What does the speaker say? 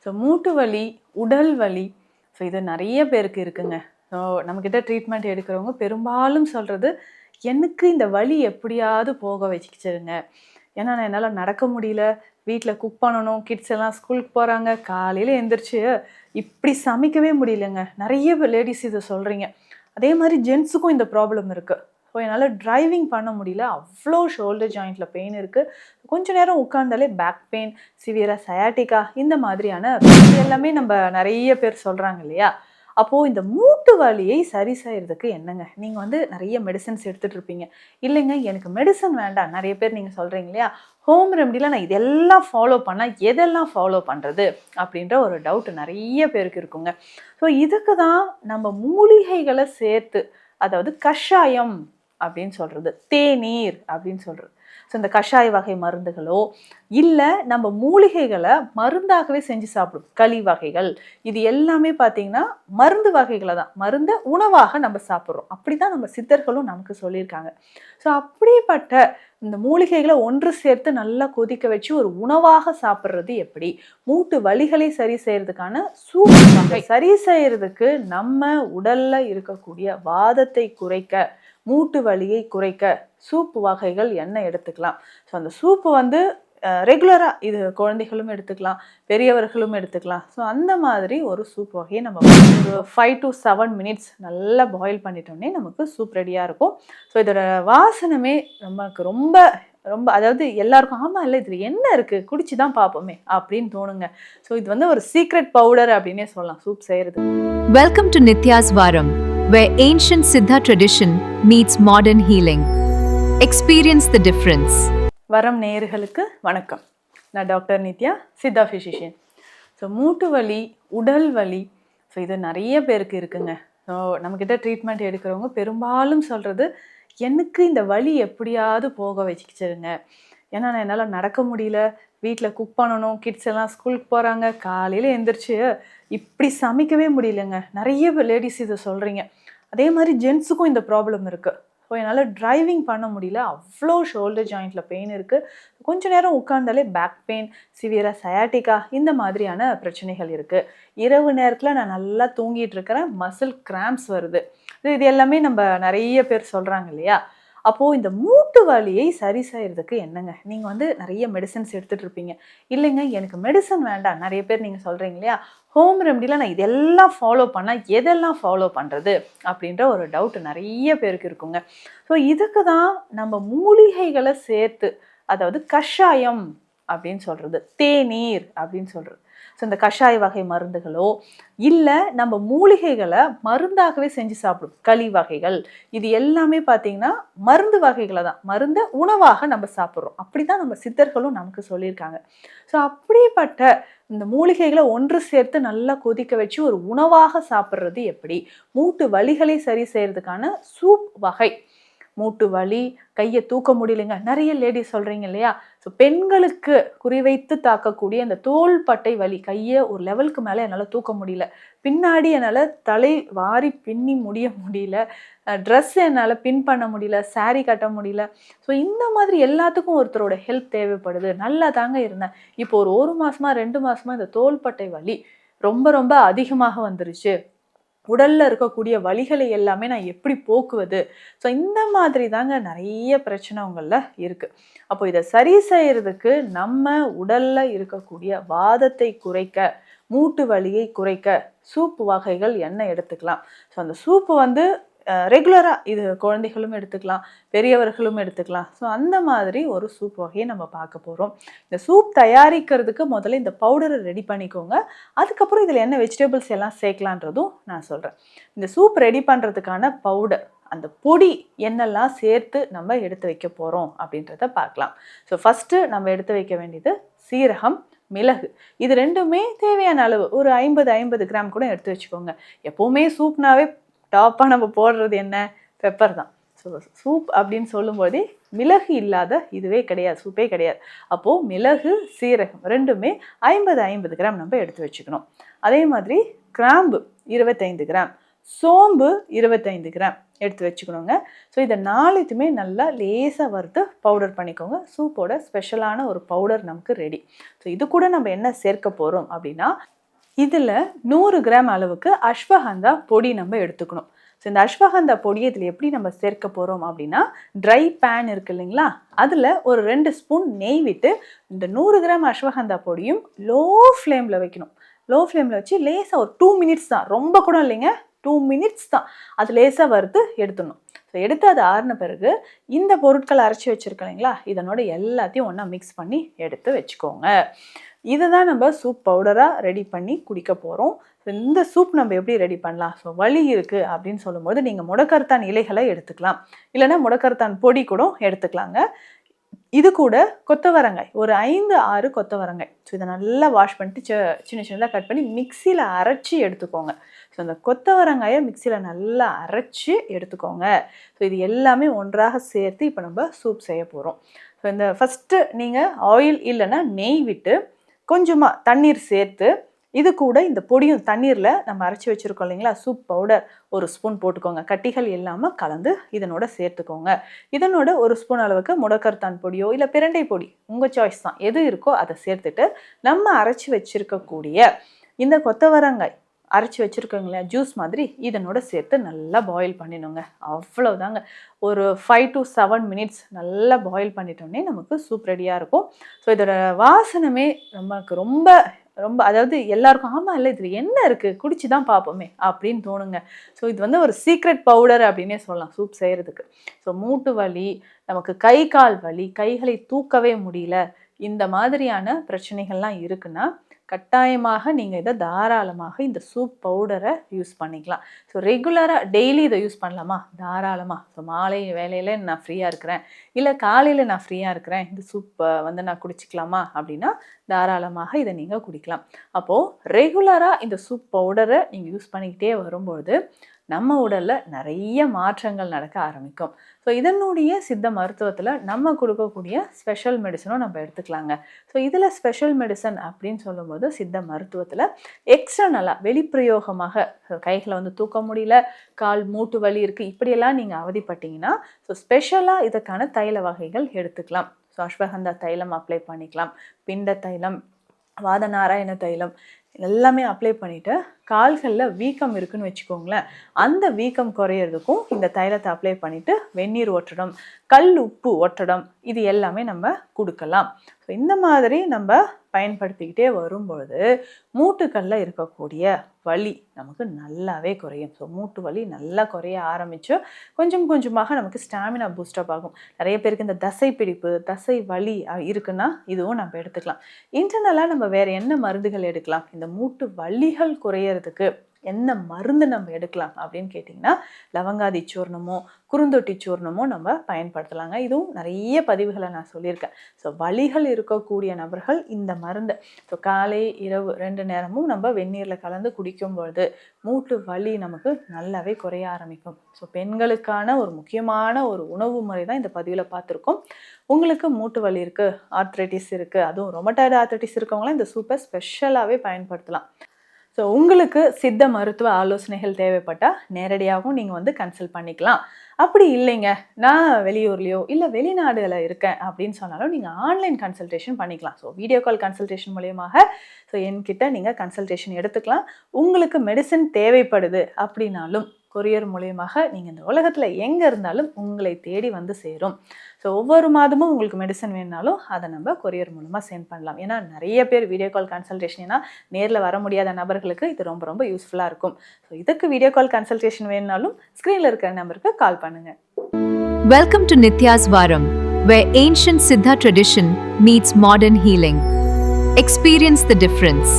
So மூட்டு வலி, உடல் வலி, ஸோ இது நிறைய பேருக்கு இருக்குங்க. ஸோ நம்மக்கிட்ட ட்ரீட்மெண்ட் எடுக்கிறவங்க பெரும்பாலும் சொல்கிறது, எனக்கு இந்த வலி எப்படியாவது போக வச்சுருங்க. ஏன்னா என்னால் நடக்க முடியல, வீட்டில் குக் பண்ணணும், கிட்ஸ் எல்லாம் ஸ்கூலுக்கு போகிறாங்க, காலையில் எழுந்திரிச்சு இப்படி சமைக்கவே முடியலங்க. நிறைய லேடிஸ் இதை சொல்கிறீங்க. அதே மாதிரி ஜென்ஸுக்கும் இந்த ப்ராப்ளம் இருக்குது. ஸோ என்னால் டிரைவிங் பண்ண முடியல, அவ்வளோ ஷோல்டர் ஜாயிண்டில் பெயின் இருக்குது, கொஞ்சம் நேரம் உட்காந்தாலே பேக் பெயின், சிவியராக சயாட்டிக்கா, இந்த மாதிரியான எல்லாமே நம்ம நிறைய பேர் சொல்கிறாங்க இல்லையா? அப்போது இந்த மூட்டு வலியை சரி செய்கிறதுக்கு என்னங்க, நீங்கள் நிறைய மெடிசன்ஸ் எடுத்துகிட்டு இருப்பீங்க. இல்லைங்க எனக்கு மெடிசன் வேண்டாம், நிறைய பேர் நீங்கள் சொல்கிறீங்க இல்லையா? ஹோம் ரெமடியில் நான் இதெல்லாம் ஃபாலோ பண்ணால் எதெல்லாம் ஃபாலோ பண்ணுறது அப்படின்ற ஒரு டவுட் நிறைய பேருக்கு இருக்குங்க. ஸோ இதுக்கு தான் நம்ம மூலிகைகளை சேர்த்து, அதாவது கஷாயம் அப்படின்னு சொல்கிறது, தேநீர் அப்படின்னு சொல்கிறது. ஸோ இந்த கஷாய வகை மருந்துகளோ இல்லை நம்ம மூலிகைகளை மருந்தாகவே செஞ்சு சாப்பிடும் களி வகைகள், இது எல்லாமே பார்த்திங்கன்னா மருந்து வகைகளை தான், மருந்தை உணவாக நம்ம சாப்பிட்றோம். அப்படி தான் நம்ம சித்தர்களும் நமக்கு சொல்லியிருக்காங்க. ஸோ அப்படிப்பட்ட இந்த மூலிகைகளை ஒன்று சேர்த்து நல்லா கொதிக்க வச்சு ஒரு உணவாக சாப்பிட்றது எப்படி, மூட்டு வலிகளை சரி செய்யறதுக்கான சூப்பை சரி செய்யறதுக்கு நம்ம உடல்ல இருக்கக்கூடிய வாதத்தை குறைக்க, மூட்டு வலியை குறைக்க சூப்பு வகைகள் என்ன எடுத்துக்கலாம். ஸோ அந்த சூப்பு ரெகுலராக இது குழந்தைகளும் எடுத்துக்கலாம், பெரியவர்களும் எடுத்துக்கலாம். ஸோ அந்த மாதிரி ஒரு சூப் வகையை நம்ம ஒரு 5 to 7 minutes நல்லா பாயில் பண்ணிட்டோன்னே நமக்கு சூப் ரெடியாக இருக்கும். ஸோ இதோட வாசனமே நமக்கு ரொம்ப ரொம்ப, அதாவது எல்லாருக்கும் ஆமாம் இல்லை இதில் என்ன இருக்குது, குடிச்சு தான் பார்ப்போமே அப்படின்னு தோணுங்க. ஸோ இது ஒரு சீக்ரெட் பவுடர் அப்படின்னே சொல்லலாம் சூப் செய்கிறது. வெல்கம் டு நித்யாஸ் வாரம், where ancient Siddha tradition meets modern healing. Experience the difference. வரம் நேயர்களுக்கு வணக்கம். நான் doctor Nithya, Siddha physician. So மூட்டு வலி, உடல் வலி, ஸோ இது நிறைய பேருக்கு இருக்குங்க. ஸோ நம்மக்கிட்ட ட்ரீட்மெண்ட் எடுக்கிறவங்க பெரும்பாலும் சொல்கிறது, எனக்கு இந்த வலி எப்படியாவது போக வச்சுருங்க. ஏன்னா என்னால் நடக்க முடியல, வீட்டில் குக் பண்ணணும், கிட்ஸ் எல்லாம் ஸ்கூலுக்கு போகிறாங்க, காலையில் எழுந்திரிச்சு இப்படி சமைக்கவே முடியலங்க. நிறைய லேடிஸ் இதை சொல்கிறீங்க. அதே மாதிரி ஜென்ஸுக்கும் இந்த ப்ராப்ளம் இருக்குது. ஸோ என்னால் டிரைவிங் பண்ண முடியல, அவ்வளோ ஷோல்டர் ஜாயிண்டில் பெயின் இருக்குது, கொஞ்சம் நேரம் உட்காந்தாலே பேக் பெயின், சிவியராக சயாட்டிக்கா, இந்த மாதிரியான பிரச்சனைகள் இருக்குது. இரவு நேரத்தில் நான் நல்லா தூங்கிட்டு இருக்கிறேன், மசில் கிராம்ப்ஸ் வருது, இது எல்லாமே நம்ம நிறைய பேர் சொல்கிறாங்க இல்லையா? அப்போது இந்த மூட்டு வலியை சரி செய்கிறதுக்கு என்னங்க, நீங்கள் நிறைய மெடிசன்ஸ் எடுத்துகிட்டு இருப்பீங்க. இல்லைங்க எனக்கு மெடிசன் வேண்டாம், நிறைய பேர் நீங்கள் சொல்கிறீங்க இல்லையா? ஹோம் ரெமடியில் நான் இதெல்லாம் ஃபாலோ பண்ணால் எதெல்லாம் ஃபாலோ பண்ணுறது அப்படின்ற ஒரு டவுட் நிறைய பேருக்கு இருக்குங்க. ஸோ இதுக்கு தான் நம்ம மூலிகைகளை சேர்த்து, அதாவது கஷாயம் அப்படின்னு சொல்கிறது, தேநீர் அப்படின்னு சொல்கிறது. ஸோ இந்த கஷாய வகை மருந்துகளோ இல்லை நம்ம மூலிகைகளை மருந்தாகவே செஞ்சு சாப்பிடும் களி வகைகள், இது எல்லாமே பார்த்திங்கன்னா மருந்து வகைகளை தான், மருந்தை உணவாக நம்ம சாப்பிட்றோம். அப்படி தான் நம்ம சித்தர்களும் நமக்கு சொல்லியிருக்காங்க. ஸோ அப்படிப்பட்ட இந்த மூலிகைகளை ஒன்று சேர்த்து நல்லா கொதிக்க வச்சு ஒரு உணவாக சாப்பிட்றது எப்படி, மூட்டு வலிகளை சரி செய்கிறதுக்கான சூப் வகை. மூட்டு வலி, கையை தூக்க முடியலைங்க, நிறைய லேடிஸ் சொல்கிறீங்க இல்லையா? ஸோ பெண்களுக்கு குறிவைத்து தாக்கக்கூடிய அந்த தோள்பட்டை வலி, கையை ஒரு லெவலுக்கு மேலே என்னால் தூக்க முடியல, பின்னாடி என்னால் தலை வாரி பின்னி முடிய முடியல, ட்ரெஸ் என்னால் பின் பண்ண முடியல, சாரீ கட்ட முடியல. ஸோ இந்த மாதிரி எல்லாத்துக்கும் ஒருத்தரோட ஹெல்ப் தேவைப்படுது. நல்லா தாங்க இருந்தேன், இப்போ ஒரு மாதமாக 2 மாதமாக இந்த தோள்பட்டை வலி ரொம்ப ரொம்ப அதிகமாக வந்துருச்சு, உடலில் இருக்கக்கூடிய வலிகளை எல்லாமே நான் எப்படி போக்குவது. ஸோ இந்த மாதிரி தாங்க நிறைய பிரச்சனை உங்களில் இருக்குது. அப்போ இதை சரி செய்கிறதுக்கு நம்ம உடலில் இருக்கக்கூடிய வாதத்தை குறைக்க, மூட்டு வலியை குறைக்க சூப்பு வகைகள் என்ன எடுத்துக்கலாம். ஸோ அந்த சூப்பு ரெகுலராக இது குழந்தைகளும் எடுத்துக்கலாம், பெரியவர்களும் எடுத்துக்கலாம். ஸோ அந்த மாதிரி ஒரு சூப் வகையை நம்ம பார்க்க போகிறோம். இந்த சூப் தயாரிக்கிறதுக்கு முதல்ல இந்த பவுடரை ரெடி பண்ணிக்கோங்க. அதுக்கப்புறம் இதில் என்ன வெஜிடபிள்ஸ் எல்லாம் சேர்க்கலான்றதும் நான் சொல்கிறேன். இந்த சூப் ரெடி பண்ணுறதுக்கான பவுடர், அந்த பொடி என்னெல்லாம் சேர்த்து நம்ம எடுத்து வைக்க போகிறோம் அப்படின்றத பார்க்கலாம். ஸோ ஃபஸ்ட்டு நம்ம எடுத்து வைக்க வேண்டியது சீரகம், மிளகு, இது ரெண்டுமே தேவையான அளவு ஒரு 50 கிராம் கூட எடுத்து வச்சுக்கோங்க. எப்போவுமே சூப்னாவே டாப்பாக நம்ம போடுறது என்ன, பெப்பர் தான். ஸோ சூப் அப்படின்னு சொல்லும்போதே மிளகு இல்லாத இதுவே கிடையாது, சூப்பே கிடையாது. அப்போது மிளகு, சீரகம் ரெண்டுமே 50 கிராம் நம்ம எடுத்து வச்சுக்கணும். அதே மாதிரி கிராம்பு 25 கிராம், சோம்பு 25 கிராம், எடுத்து வச்சுக்கணுங்க. ஸோ இதை 4த்தையுமே நல்லா லேசாக வறுத்து பவுடர் பண்ணிக்கோங்க. சூப்போட ஸ்பெஷலான ஒரு பவுடர் நமக்கு ரெடி. ஸோ இது கூட நம்ம என்ன சேர்க்க போகிறோம் அப்படின்னா, இதில் 100 கிராம் அளவுக்கு அஸ்வகந்தா பொடி நம்ம எடுத்துக்கணும். ஸோ இந்த அஸ்வகந்தா பொடியை இதில் எப்படி நம்ம சேர்க்க போகிறோம் அப்படின்னா, ட்ரை பேன் இருக்குது இல்லைங்களா, அதில் ஒரு 2 ஸ்பூன் நெய் விட்டு இந்த 100 கிராம் அஸ்வகந்தா பொடியும் லோ ஃப்ளேமில் வைக்கணும். லோ ஃப்ளேமில் வச்சு லேசாக ஒரு 2 மினிட்ஸ் தான், ரொம்ப கூட இல்லைங்க, 2 மினிட்ஸ் தான். அது லேசாக வறுத்து எடுத்துடணும். ஸோ எடுத்து அது ஆறின பிறகு இந்த பொருட்களை அரைச்சி வச்சுருக்கோம் இல்லைங்களா, இதனோட எல்லாத்தையும் ஒன்றா மிக்ஸ் பண்ணி எடுத்து வச்சுக்கோங்க. இதை தான் நம்ம சூப் பவுடராக ரெடி பண்ணி குடிக்க போகிறோம். இந்த சூப் நம்ம எப்படி ரெடி பண்ணலாம்? ஸோ வலி இருக்குது அப்படின்னு சொல்லும்போது நீங்கள் முடக்கரத்தான் இலைகளை எடுத்துக்கலாம், இல்லைன்னா முடக்கரத்தான் பொடி கூட எடுத்துக்கலாங்க. இது கூட கொத்தவரங்காய் ஒரு 5-6 கொத்தவரங்காய். ஸோ இதை நல்லா வாஷ் பண்ணிட்டு சின்ன சின்னதாக கட் பண்ணி மிக்சியில் அரைச்சி எடுத்துக்கோங்க. ஸோ அந்த கொத்தவரங்காயை மிக்சியில் நல்லா அரைச்சி எடுத்துக்கோங்க. ஸோ இது எல்லாமே ஒன்றாக சேர்த்து இப்போ நம்ம சூப் செய்ய போகிறோம். ஸோ இந்த ஃபஸ்ட்டு நீங்கள் ஆயில் இல்லைன்னா நெய் விட்டு கொஞ்சமாக தண்ணீர் சேர்த்து இது கூட இந்த பொடியும் தண்ணீரில் நம்ம அரைச்சி வச்சுருக்கோம் இல்லைங்களா, சூப் பவுடர் ஒரு ஸ்பூன் போட்டுக்கோங்க. கட்டிகள் இல்லாமல் கலந்து இதனோட சேர்த்துக்கோங்க. இதனோட ஒரு ஸ்பூன் அளவுக்கு முடக்கரத்தான் பொடியோ இல்லை பிரண்டை பொடி உங்கள் சாய்ஸ் தான், எது இருக்கோ அதை சேர்த்துட்டு நம்ம அரைச்சி வச்சுருக்கக்கூடிய இந்த கொத்தவரங்காய் அரைச்சி வச்சுருக்கோங்களா ஜூஸ் மாதிரி இதனோட சேர்த்து நல்லா பாயில் பண்ணிடுங்க. அவ்வளோதாங்க. ஒரு 5 to 7 மினிட்ஸ் நல்லா பாயில் பண்ணிட்டோன்னே நமக்கு சூப் ரெடியாக இருக்கும். ஸோ இதோட வாசனமே நமக்கு ரொம்ப ரொம்ப அதாவது எல்லாருக்கும் ஆமாம் இல்லை இதில் என்ன இருக்குது, குடிச்சு தான் பார்ப்போமே அப்படின்னு தோணுங்க. ஸோ இது வந்து ஒரு சீக்ரெட் பவுடர் அப்படின்னே சொல்லலாம் சூப் செய்கிறதுக்கு. ஸோ மூட்டு வலி, நமக்கு கை கால் வலி, கைகளை தூக்கவே முடியல, இந்த மாதிரியான பிரச்சனைகள்லாம் இருக்குன்னா கட்டாயமாக நீங்கள் இதை தாராளமாக இந்த சூப் பவுடரை யூஸ் பண்ணிக்கலாம். ஸோ ரெகுலராக டெய்லி இதை யூஸ் பண்ணலாமா? தாராளமாக. ஸோ மாலை வேலையில் நான் ஃப்ரீயாக இருக்கிறேன், இல்லை காலையில் நான் ஃப்ரீயாக இருக்கிறேன், இந்த சூப்பை வந்து நான் குடிச்சிக்கலாமா அப்படின்னா தாராளமாக இதை நீங்கள் குடிக்கலாம். அப்போது ரெகுலராக இந்த சூப் பவுடரை நீங்கள் யூஸ் பண்ணிக்கிட்டே வரும்போது நம்ம உடலில் நிறைய மாற்றங்கள் நடக்க ஆரம்பிக்கும். ஸோ இதனுடைய சித்த மருத்துவத்தில் நம்ம கொடுக்கக்கூடிய ஸ்பெஷல் மெடிசனும் நம்ம எடுத்துக்கலாங்க. ஸோ இதில் ஸ்பெஷல் மெடிசன் அப்படின்னு சொல்லும்போது சித்த மருத்துவத்தில் எக்ஸ்டர்னலாக வெளிப்பிரயோகமாக கைகளை வந்து தூக்க முடியல, கால் மூட்டு வலி இருக்குது, இப்படியெல்லாம் நீங்கள் அவதிப்பட்டீங்கன்னா ஸோ ஸ்பெஷலாக இதுக்கான தைல வகைகள் எடுத்துக்கலாம். ஸோ அஸ்வகந்தா தைலம் அப்ளை பண்ணிக்கலாம், பிண்ட தைலம், வாதநாராயண தைலம் எல்லாமே அப்ளை பண்ணிவிட்டு கால்களில் வீக்கம் இருக்குதுன்னு வச்சுக்கோங்களேன், அந்த வீக்கம் குறையிறதுக்கும் இந்த தைலத்தை அப்ளை பண்ணிவிட்டு வெந்நீர் ஒற்றடம், கல் உப்பு ஒற்றடம் இது எல்லாமே நம்ம கொடுக்கலாம். ஸோ இந்த மாதிரி நம்ம பயன்படுத்திக்கிட்டே வரும்பொழுது மூட்டுக்களில் இருக்கக்கூடிய வலி நமக்கு நல்லாவே குறையும். ஸோ மூட்டு வலி நல்லா குறைய ஆரம்பித்து கொஞ்சம் கொஞ்சமாக நமக்கு ஸ்டாமினா பூஸ்டப் ஆகும். நிறைய பேருக்கு இந்த தசை பிடிப்பு, தசை வலி இருக்குன்னா இதுவும் நம்ம எடுத்துக்கலாம். இன்டர்னலாக நம்ம வேறு என்ன மருந்துகள் எடுக்கலாம்? இந்த மூட்டு வலிகள் குறையிறதுக்கு என்ன மருந்து நம்ம எடுக்கலாம் அப்படின்னு கேட்டிங்கன்னா, லவங்காதி சூர்ணமோ குறுந்தொட்டி சூர்ணமோ நம்ம பயன்படுத்தலாங்க. இதுவும் நிறைய பதிவுகளை நான் சொல்லியிருக்கேன். ஸோ வலிகள் இருக்கக்கூடிய நபர்கள் இந்த மருந்தை ஸோ காலை இரவு 2 நேரமும் நம்ம வெந்நீரில் கலந்து குடிக்கும்பொழுது மூட்டு வலி நமக்கு நல்லாவே குறைய ஆரம்பிக்கும். ஸோ பெண்களுக்கான ஒரு முக்கியமான ஒரு உணவு முறை தான் இந்த பதிவில் பார்த்துருக்கோம். உங்களுக்கு மூட்டு வலி இருக்குது, ஆர்த்ரைட்டிஸ் இருக்குது, அதுவும் ரொமட்டாய்டு ஆர்த்ரைட்டிஸ் இருக்கவங்களாம் இந்த சூப்பை ஸ்பெஷலாகவே பயன்படுத்தலாம். ஸோ உங்களுக்கு சித்த மருத்துவ ஆலோசனைகள் தேவைப்பட்டால் நேரடியாகவும் நீங்கள் வந்து கன்சல்ட் பண்ணிக்கலாம். அப்படி இல்லைங்க, நான் வெளியூர்லேயோ இல்லை வெளிநாடுகளில் இருக்கேன் அப்படின்னு சொன்னாலும் நீங்கள் ஆன்லைன் கன்சல்டேஷன் பண்ணிக்கலாம். ஸோ வீடியோ கால் கன்சல்டேஷன் மூலியமாக ஸோ என்கிட்ட நீங்கள் கன்சல்டேஷன் எடுத்துக்கலாம். உங்களுக்கு மெடிசன் தேவைப்படுது அப்படின்னாலும் கொரியர் மூலியமாக நீங்கள் இந்த உலகத்தில் எங்கே இருந்தாலும் உங்களை தேடி வந்து சேரும். ஸோ ஒவ்வொரு மாதமும் உங்களுக்கு மெடிசன் வேணுனாலும் அதை நம்ம கொரியர் மூலமாக சென்ட் பண்ணலாம். ஏன்னா நிறைய பேர் வீடியோ கால் கன்சல்டேஷன் ஏன்னா நேரில் வர முடியாத நபர்களுக்கு இது ரொம்ப ரொம்ப யூஸ்ஃபுல்லாக இருக்கும். ஸோ இதுக்கு வீடியோ கால் கன்சல்டேஷன் வேணுனாலும் ஸ்க்ரீனில் இருக்கிற நம்பருக்கு கால் பண்ணுங்கள். Welcome to Nitya's Varam, where ancient Siddha tradition meets modern healing. Experience the difference.